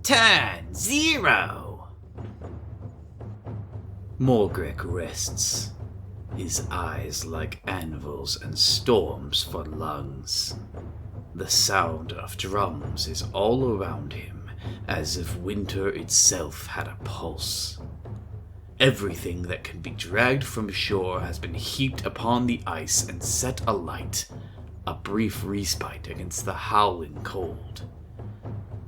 Turn 0. Morgrek rests, his eyes like anvils and storms for lungs. The sound of drums is all around him, as if winter itself had a pulse. Everything that can be dragged from shore has been heaped upon the ice and set alight, a brief respite against the howling cold.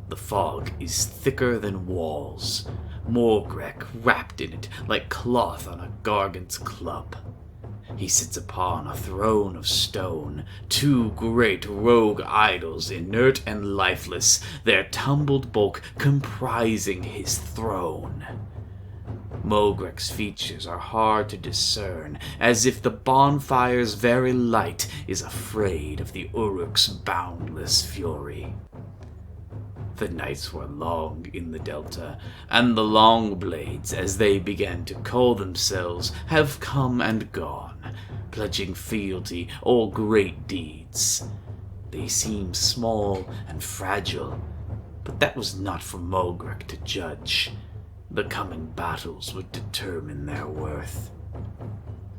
The fog is thicker than walls, Morgrek wrapped in it like cloth on a Gargant's club. He sits upon a throne of stone, two great rogue idols inert and lifeless, their tumbled bulk comprising his throne. Mogrek's features are hard to discern, as if the bonfire's very light is afraid of the Uruk's boundless fury. The nights were long in the Delta, and the Longblades, as they began to call themselves, have come and gone, pledging fealty or great deeds. They seemed small and fragile, but that was not for Morgrek to judge. The coming battles would determine their worth.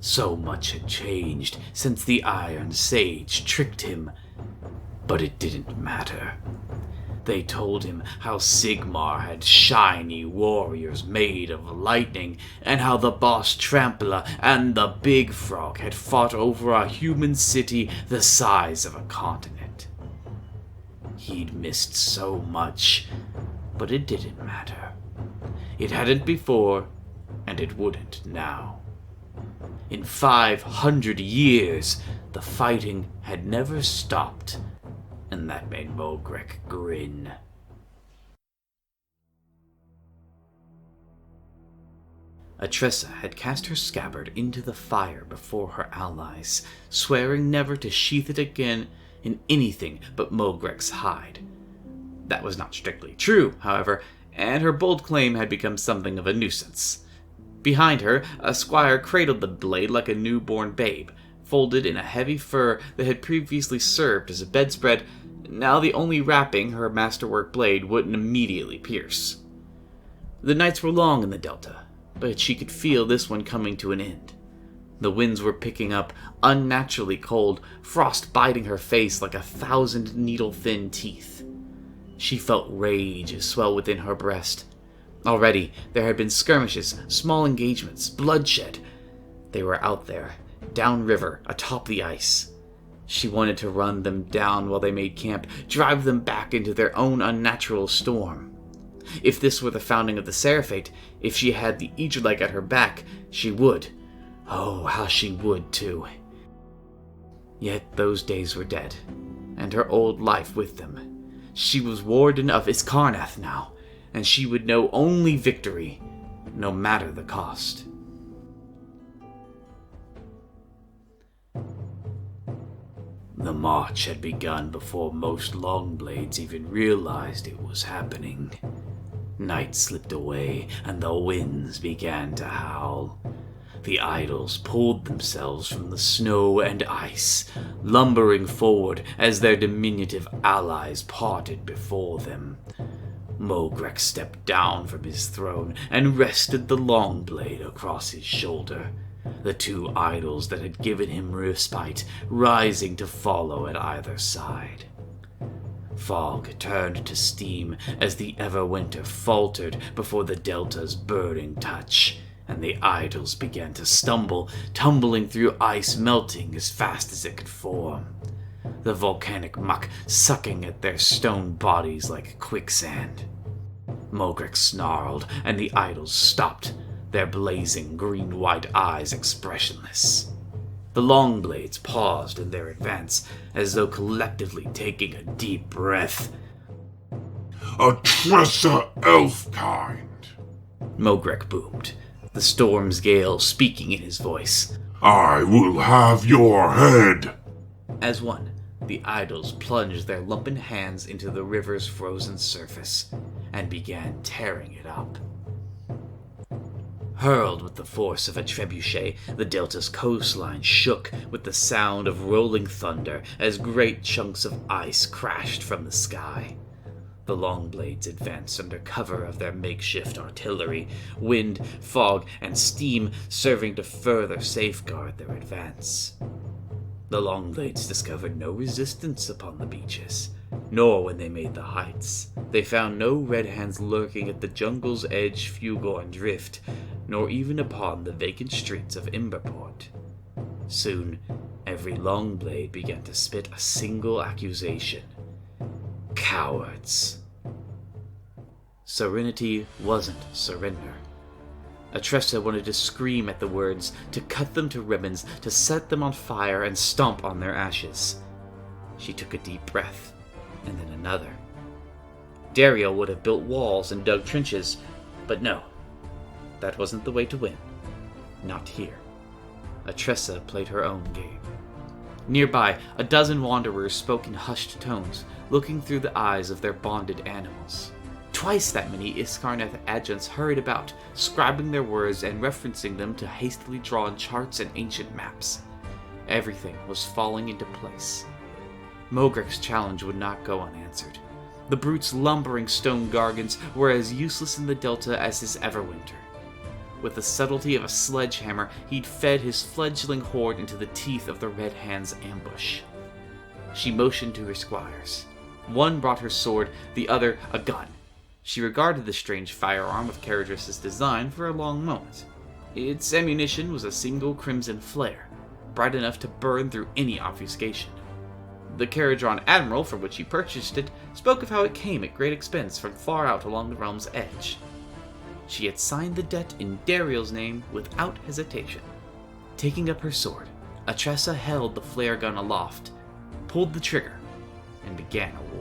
So much had changed since the Iron Sage tricked him, but it didn't matter. They told him how Sigmar had shiny warriors made of lightning, and how the boss Trampler and the Big Frog had fought over a human city the size of a continent. He'd missed so much, but it didn't matter. It hadn't before, and it wouldn't now. In 500 years, the fighting had never stopped, and that made Morgrek grin. Atressa had cast her scabbard into the fire before her allies, swearing never to sheath it again in anything but Mogrek's hide. That was not strictly true, however, and her bold claim had become something of a nuisance. Behind her, a squire cradled the blade like a newborn babe, folded in a heavy fur that had previously served as a bedspread, now the only wrapping her masterwork blade wouldn't immediately pierce. The nights were long in the Delta, but she could feel this one coming to an end. The winds were picking up, unnaturally cold, frost biting her face like 1,000 needle-thin teeth. She felt rage swell within her breast. Already, there had been skirmishes, small engagements, bloodshed. They were out there, downriver, atop the ice. She wanted to run them down while they made camp, drive them back into their own unnatural storm. If this were the founding of the Seraphate, if she had the Aegileg at her back, she would. Oh, how she would, too. Yet those days were dead, and her old life with them. She was warden of Iskarnath now, and she would know only victory, no matter the cost. The march had begun before most Longblades even realized it was happening. Night slipped away, and the winds began to howl. The idols pulled themselves from the snow and ice, lumbering forward as their diminutive allies parted before them. Morgrek stepped down from his throne and rested the long blade across his shoulder, the two idols that had given him respite rising to follow at either side. Fog turned to steam as the Everwinter faltered before the Delta's burning touch, and the idols began to stumble, tumbling through ice melting as fast as it could form. The volcanic muck sucking at their stone bodies like quicksand. Morgrek snarled, and the idols stopped, their blazing green-white eyes expressionless. The Longblades paused in their advance, as though collectively taking a deep breath. "Atressa Elfkind!" Morgrek boomed, the storm's gale speaking in his voice. "I will have your head!" As one, the idols plunged their lumpen hands into the river's frozen surface, and began tearing it up. Hurled with the force of a trebuchet, the Delta's coastline shook with the sound of rolling thunder as great chunks of ice crashed from the sky. The Longblades advanced under cover of their makeshift artillery, wind, fog, and steam serving to further safeguard their advance. The Longblades discovered no resistance upon the beaches, nor when they made the heights. They found no red hands lurking at the jungle's edge, Fugorn Drift, nor even upon the vacant streets of Imberport. Soon, every Longblade began to spit a single accusation. Cowards. Serenity wasn't surrender. Atressa wanted to scream at the words, to cut them to ribbons, to set them on fire and stomp on their ashes. She took a deep breath, and then another. Dariel would have built walls and dug trenches, but no, that wasn't the way to win. Not here. Atressa played her own game. Nearby, a dozen wanderers spoke in hushed tones, looking through the eyes of their bonded animals. Twice that many Iskarnath adjuncts hurried about, scribing their words and referencing them to hastily drawn charts and ancient maps. Everything was falling into place. Mogrek's challenge would not go unanswered. The brute's lumbering stone gargants were as useless in the Delta as his Everwinter. With the subtlety of a sledgehammer, he'd fed his fledgling horde into the teeth of the Red Hand's ambush. She motioned to her squires. One brought her sword, the other a gun. She regarded the strange firearm of Caradhras' design for a long moment. Its ammunition was a single crimson flare, bright enough to burn through any obfuscation. The Caradhran admiral from which he purchased it spoke of how it came at great expense from far out along the realm's edge. She had signed the debt in Dariel's name without hesitation. Taking up her sword, Atressa held the flare gun aloft, pulled the trigger, and began a